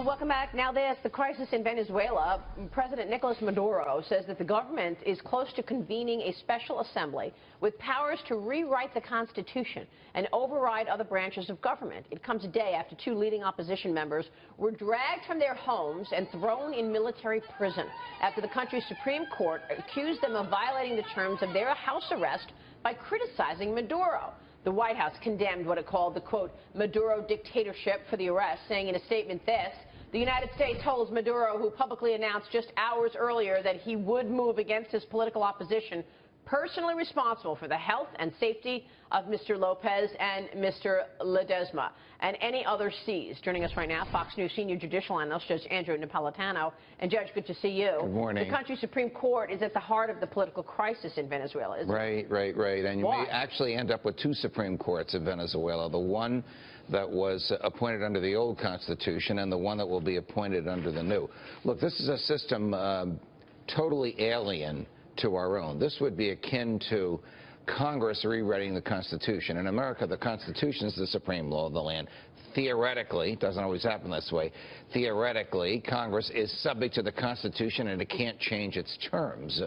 Welcome back. Now this, the crisis in Venezuela. President Nicolas Maduro says that the government is close to convening a special assembly with powers to rewrite the Constitution and override other branches of government. It comes a day after two leading opposition members were dragged from their homes and thrown in military prison after the country's Supreme Court accused them of violating the terms of their house arrest by criticizing Maduro. The White House condemned what it called the, quote, Maduro dictatorship for the arrest, saying in a statement this: the United States holds Maduro, who publicly announced just hours earlier that he would move against his political opposition, personally responsible for the health and safety of Mr. Lopez and Mr. Ledesma and any others seized. Joining us right now, Fox News senior judicial analyst Judge Andrew Napolitano. And Judge, good to see you. Good morning. The country's Supreme Court is at the heart of the political crisis in Venezuela, isn't it? Right. And you Why? may actually end up with two Supreme Courts in Venezuela, the one that was appointed under the old Constitution and the one that will be appointed under the new. Look, this is a system totally alien to our own. This would be akin to Congress rewriting the Constitution. In America, the Constitution is the supreme law of the land. Theoretically, it doesn't always happen this way, theoretically, Congress is subject to the Constitution and it can't change its terms.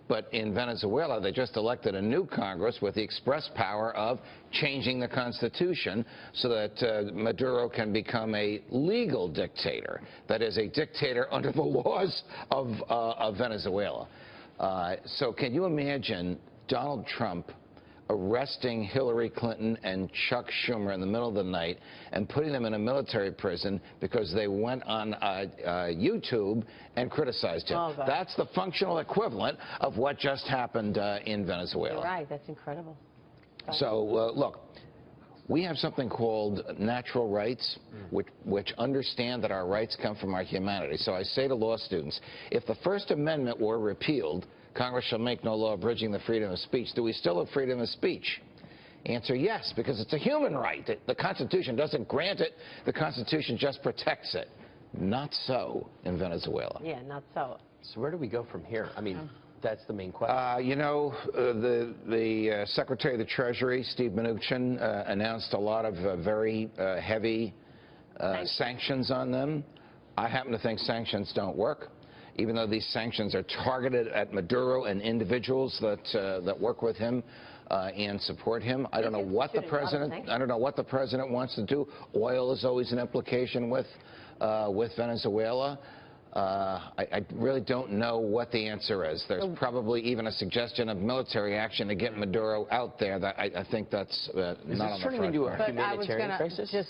But in Venezuela, they just elected a new Congress with the express power of changing the Constitution so that Maduro can become a legal dictator. That is, a dictator under the laws of Venezuela. So can you imagine Donald Trump arresting Hillary Clinton and Chuck Schumer in the middle of the night and putting them in a military prison because they went on YouTube and criticized him? Oh, that's the functional equivalent of what just happened in Venezuela. You're right. That's incredible. So, look, we have something called natural rights, which understand that our rights come from our humanity. So I say to law students, if the First Amendment were repealed, Congress shall make no law abridging the freedom of speech. Do we still have freedom of speech? Answer, yes, because it's a human right. The Constitution doesn't grant it. The Constitution just protects it. Not so in Venezuela. Yeah, not so. So where do we go from here? I mean, that's the main question. You know, the Secretary of the Treasury, Steve Mnuchin, announced a lot of very heavy sanctions on them. I happen to think sanctions don't work, even though these sanctions are targeted at Maduro and individuals that work with him and support him. I don't know what the president wants to do. Oil is always an implication with Venezuela. I really don't know what the answer is. There's probably even a suggestion of military action to get Maduro out there. That I think that's not on the front. Is this turning into a humanitarian crisis?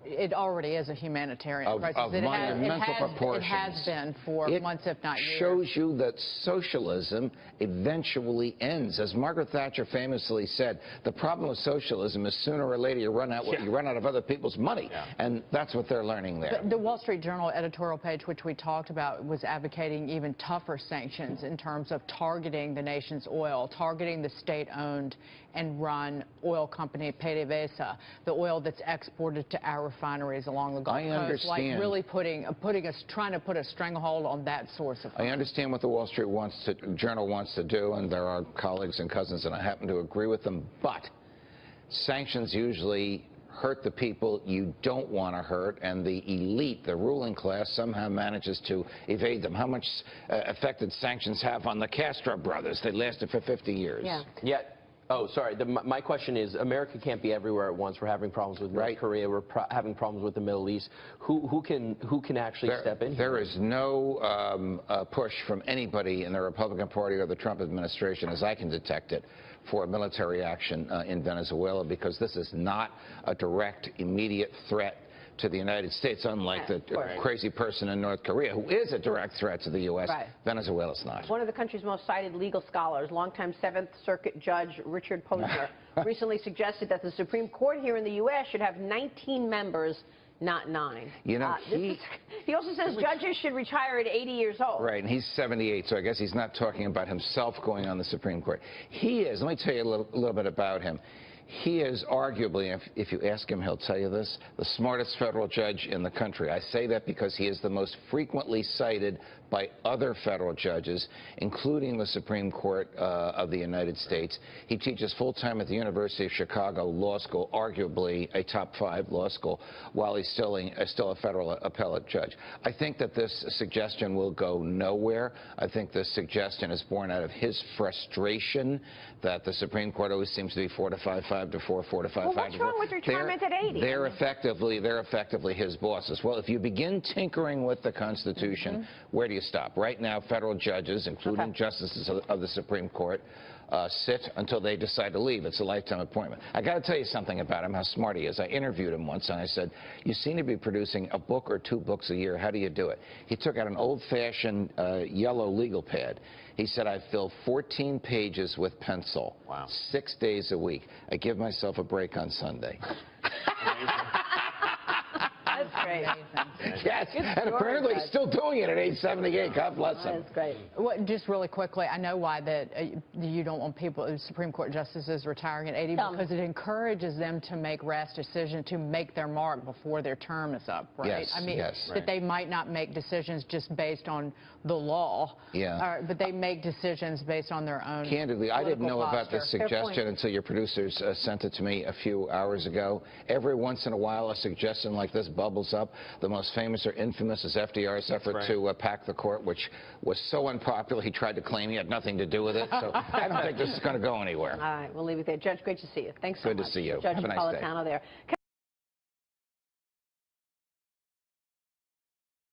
It already is a humanitarian crisis. Of monumental proportions. It has been for months, if not years. It shows you that socialism eventually ends. As Margaret Thatcher famously said, the problem with socialism is sooner or later you run out of other people's money. Yeah. And that's what they're learning there. The Wall Street Journal editorial page, which we talked about, was advocating even tougher sanctions in terms of targeting the nation's oil, targeting the state-owned and run oil company PDVSA, the oil that's exported to our refineries along the Gulf Coast, like really trying to put a stranglehold on that source of funds. I understand what the Wall Street Journal wants to do, and there are colleagues and cousins, and I happen to agree with them, but sanctions usually hurt the people you don't want to hurt, and the elite, the ruling class, somehow manages to evade them. How much effect did sanctions have on the Castro brothers? They lasted for 50 years. Yeah. Oh, sorry. My question is, America can't be everywhere at once. We're having problems with North Korea. We're having problems with the Middle East. Who can actually step in? There is no push from anybody in the Republican Party or the Trump administration, as I can detect it, for military action in Venezuela, because this is not a direct, immediate threat to the United States, unlike the crazy person in North Korea, who is a direct threat to the U.S. Venezuela's not. One of the country's most cited legal scholars, longtime Seventh Circuit Judge Richard Posner, recently suggested that the Supreme Court here in the U.S. should have 19 members, not 9. You know, he also says judges should retire at 80 years old. Right, and he's 78, so I guess he's not talking about himself going on the Supreme Court. He is. Let me tell you a little bit about him. He is arguably, if you ask him, he'll tell you this, the smartest federal judge in the country. I say that because he is the most frequently cited by other federal judges, including the Supreme Court of the United States. He teaches full-time at the University of Chicago Law School, arguably a top 5 law school, while he's still a federal appellate judge. I think that this suggestion will go nowhere. I think this suggestion is born out of his frustration that the Supreme Court always seems to be 4 to 5, 5 to 4, 4 to 5, 5 to 4. What's wrong with retirement at 80? They're effectively his bosses. Well, if you begin tinkering with the Constitution, where do you stop? Right now, federal judges, including justices of the Supreme Court, sit until they decide to leave. It's a lifetime appointment. I got to tell you something about him, how smart he is. I interviewed him once, and I said, you seem to be producing a book or 2 books a year. How do you do it? He took out an old-fashioned yellow legal pad. He said, I fill 14 pages with pencil, 6 days a week. I give myself a break on Sunday. That's great. Yes, and apparently he's still doing it at age 78. God bless him. That's great. Well, just really quickly, I know why that you don't want people, Supreme Court justices retiring at 80, because it encourages them to make rash decisions, to make their mark before their term is up, right? Yes, I mean, yes. that they might not make decisions just based on the law, but they make decisions based on their own. Candidly, I didn't know about this suggestion until your producers sent it to me a few hours ago. Every once in a while, a suggestion like this bubbles up. The most famous or infamous is FDR's effort to pack the court, which was so unpopular he tried to claim he had nothing to do with it. So I don't think this is going to go anywhere. All right, we'll leave it there. Judge, great to see you. Thanks so much. Good to see you. Judge Have a nice day. Napolitano there.